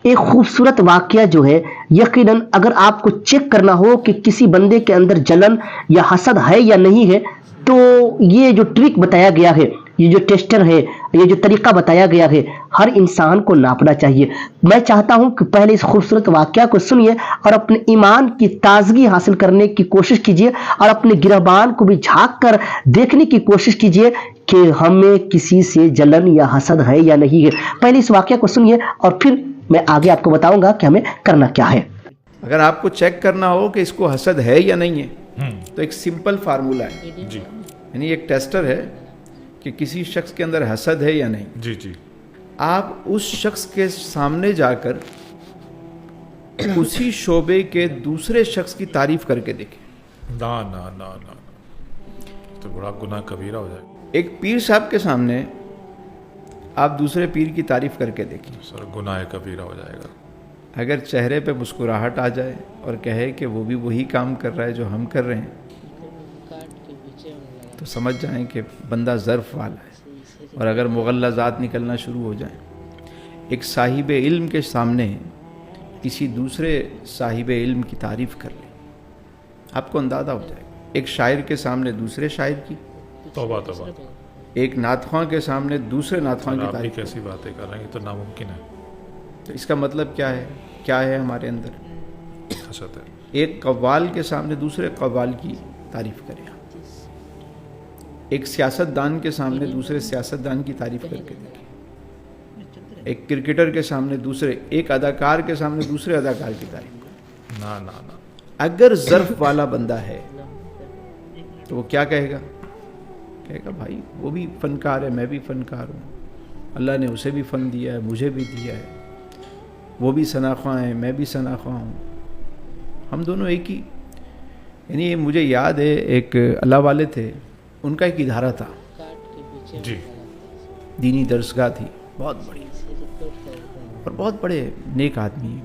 ایک خوبصورت واقعہ جو ہے یقیناً اگر آپ کو چیک کرنا ہو کہ کسی بندے کے اندر جلن یا حسد ہے یا نہیں ہے، تو یہ جو ٹرک بتایا گیا ہے، یہ جو ٹیسٹر ہے، یہ جو طریقہ بتایا گیا ہے، ہر انسان کو ناپنا چاہیے۔ میں چاہتا ہوں کہ پہلے اس خوبصورت واقعہ کو سنیے اور اپنے ایمان کی تازگی حاصل کرنے کی کوشش کیجیے، اور اپنے گرہبان کو بھی جھانک کر دیکھنے کی کوشش کیجیے کہ ہمیں کسی سے جلن یا حسد ہے یا نہیں ہے۔ پہلے اس واقعہ کو سنیے اور پھر میں آگے آپ کو بتاؤں گا کہ ہمیں کرنا کیا ہے۔ اگر آپ کو چیک کرنا ہو کہ اس کو حسد ہے یا نہیں ہے تو ایک سمپل فارمولہ ہے جی یعنی ایک ٹیسٹر ہے کہ کسی شخص کے اندر حسد ہے یا نہیں۔ جی جی آپ اس شخص کے سامنے جا کر اسی شعبے کے دوسرے شخص کی تعریف کر کے دیکھیں۔ نا نا نا نا تو بڑا گناہ کبیرہ ہو جائے گا ایک پیر صاحب کے سامنے آپ دوسرے پیر کی تعریف کر کے دیکھیں، سر، گناہ کبیرہ ہو جائے گا۔ اگر چہرے پہ مسکراہٹ آ جائے اور کہے کہ وہ بھی وہی کام کر رہا ہے جو ہم کر رہے ہیں، تو سمجھ جائیں کہ بندہ ظرف والا ہے۔ اور اگر مغلظات نکلنا شروع ہو جائیں، ایک صاحب علم کے سامنے کسی دوسرے صاحب علم کی تعریف کر لیں، آپ کو اندازہ ہو جائے گا۔ ایک شاعر کے سامنے دوسرے شاعر کی، توبہ توبہ، ایک نعت خواں کے سامنے دوسرے نعت خواں کی آپ بھی تعریف۔ کیسی باتیں کر رہے ہیں، یہ تو ناممکن ہے۔ تو اس کا مطلب کیا ہے؟ کیا ہے ہمارے اندر؟ حسد ہے۔ ایک قوال کے سامنے دوسرے قوال کی تعریف کریں، ایک سیاست دان کے سامنے دوسرے سیاست دان کی تعریف کر کے دیکھیں، ایک کرکٹر کے سامنے دوسرے، ایک اداکار کے سامنے دوسرے اداکار کی تعریف کریں۔ نا نا نا، اگر ظرف والا بندہ ہے تو وہ کیا کہے گا؟ کہے گا بھائی وہ بھی فنکار ہے، میں بھی فنکار ہوں، اللہ نے اسے بھی فن دیا ہے، مجھے بھی دیا ہے، وہ بھی ثناخواں ہے، میں بھی ثناخواں ہوں، ہم دونوں ایک ہی۔ یعنی مجھے یاد ہے ایک اللہ والے تھے، ان کا ایک ادارہ تھا، جی دینی درسگاہ تھی بہت بڑی، اور بہت بڑے نیک آدمی،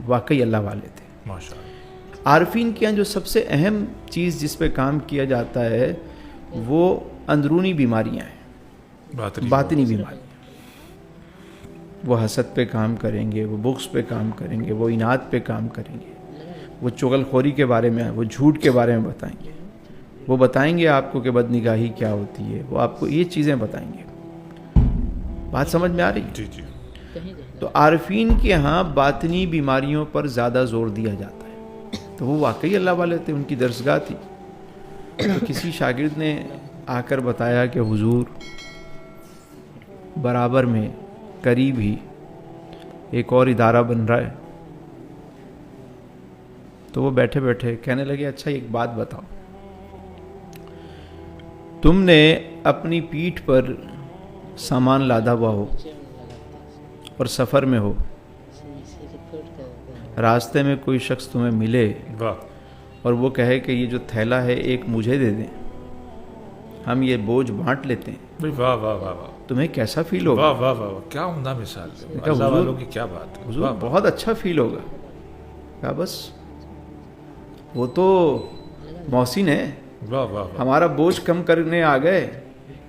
واقعی اللہ والے تھے۔ ماشاء اللہ۔ عارفین کے یہاں جو سب سے اہم چیز جس پہ کام کیا جاتا ہے وہ اندرونی بیماریاں ہیں، باطنی بیماریاں۔ وہ حسد پہ کام کریں گے، وہ بغض پہ کام کریں گے، وہ اناد پہ کام کریں گے، وہ چغل خوری کے بارے میں، وہ جھوٹ کے بارے میں بتائیں گے، وہ بتائیں گے آپ کو کہ بد نگاہی کیا ہوتی ہے، وہ آپ کو یہ چیزیں بتائیں گے۔ بات سمجھ میں آ رہی؟ جی جی، تو عارفین کے ہاں باطنی بیماریوں پر زیادہ زور دیا جاتا ہے۔ تو وہ واقعی اللہ والے تھے، ان کی درسگاہ تھی۔ تو کسی شاگرد نے آ کر بتایا کہ حضور برابر میں قریب ہی ایک اور ادارہ بن رہا ہے۔ تو وہ بیٹھے بیٹھے کہنے لگے اچھا ایک بات بتاؤ، تم نے اپنی پیٹھ پر سامان لادا ہوا ہو اور سفر میں ہو، راستے میں کوئی شخص تمہیں ملے واہ اور وہ کہے کہ یہ جو تھیلا ہے ایک مجھے دے دیں، ہم یہ بوجھ بانٹ لیتے ہیں، بھائی، واہ واہ واہ واہ تمہیں کیسا فیل ہوگا؟ واہ واہ واہ، کیا عمدہ مثال ہے، کہا اللہ حضور- والوں کی کیا بات ہے، حضور واہ، بہت اچھا فیل ہوگا۔ کہا بس وہ تو محسن ہے، واہ واہ واہ، ہمارا بوجھ کم کرنے آ گئے،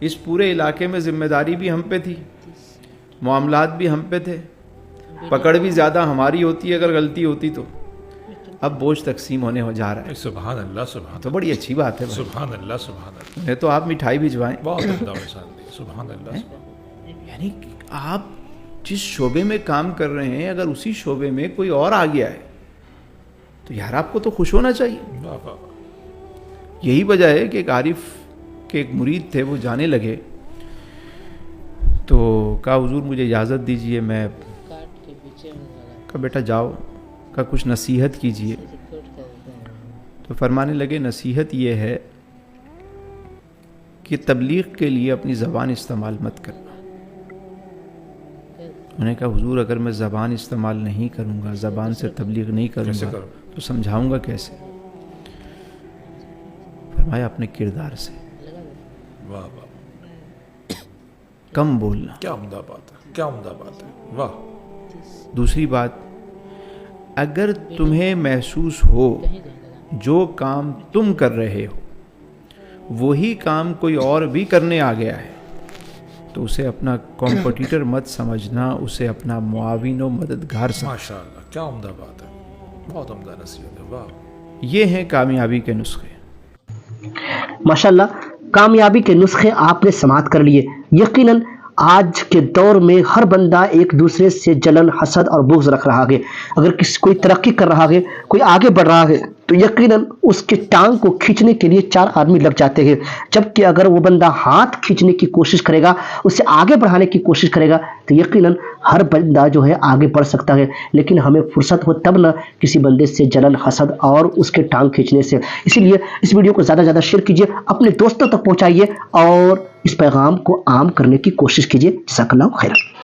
اس پورے علاقے میں ذمہ داری بھی ہم پہ تھی، معاملات بھی ہم پہ تھے، پکڑ بھی زیادہ ہماری ہوتی ہے اگر غلطی ہوتی تو، اب بوجھ تقسیم ہونے ہو جا رہا ہے۔ سبحان اللہ، سبحان تو بڑی اچھی بات ہے اللہ، بھائی، سبحان اللہ، سبحان اللہ، انہیں تو آپ مٹھائی بھجوائیں۔ بہت عمدہ مثال دی، سبحان اللہ، یعنی آپ جس شعبے میں کام کر رہے ہیں اگر اسی شعبے میں کوئی اور آ گیا ہے تو یار آپ کو تو خوش ہونا چاہیے۔ واہ واہ واہ، یہی وجہ ہے کہ ایک عارف کے ایک مرید تھے، وہ جانے لگے تو کہا حضور مجھے اجازت دیجئے، میں کہا بیٹا جاؤ، کہا کچھ نصیحت کیجئے۔ تو فرمانے لگے نصیحت یہ ہے کہ تبلیغ کے لیے اپنی زبان استعمال مت کرنا۔ انہوں نے کہا حضور اگر میں زبان استعمال نہیں کروں گا، زبان سے تبلیغ نہیں کروں کیسے گا کروں؟ تو سمجھاؤں گا کیسے؟ فرمایا اپنے کردار سے، واہ واہ، کم بولنا۔ کیا عمدہ بات ہے، کیا عمدہ بات ہے، واہ، دوسری بات، اگر تمہیں محسوس ہو جو کام تم کر رہے ہو وہی کام کوئی اور بھی کرنے آ گیا ہے تو اسے اپنا کمپٹیٹر مت سمجھنا، اسے اپنا معاون و مددگار سمجھنا۔ ماشاء اللہ، کیا عمدہ بات ہے، بہت عمدہ نصیحت ہے، واہ۔ یہ ہیں کامیابی کے نسخے۔ ماشاءاللہ، کامیابی کے نسخے آپ نے سماعت کر لیے۔ یقیناً آج کے دور میں ہر بندہ ایک دوسرے سے جلن، حسد اور بغض رکھ رہا ہے۔ اگر کوئی ترقی کر رہا ہے، کوئی آگے بڑھ رہا ہے، تو یقیناً اس کے ٹانگ کو کھینچنے کے لیے 4 آدمی لگ جاتے ہیں، جبکہ اگر وہ بندہ ہاتھ کھینچنے کی کوشش کرے گا، اسے آگے بڑھانے کی کوشش کرے گا، تو یقیناً ہر بندہ جو ہے آگے بڑھ سکتا ہے۔ لیکن ہمیں فرصت ہو تب نہ کسی بندے سے جلن، حسد اور اس کے ٹانگ کھینچنے سے۔ اسی لیے اس ویڈیو کو زیادہ سے زیادہ شیئر کیجیے، اپنے دوستوں تک پہنچائیے اور اس پیغام کو عام کرنے کی کوشش کیجیے۔ جزاک اللہ خیر۔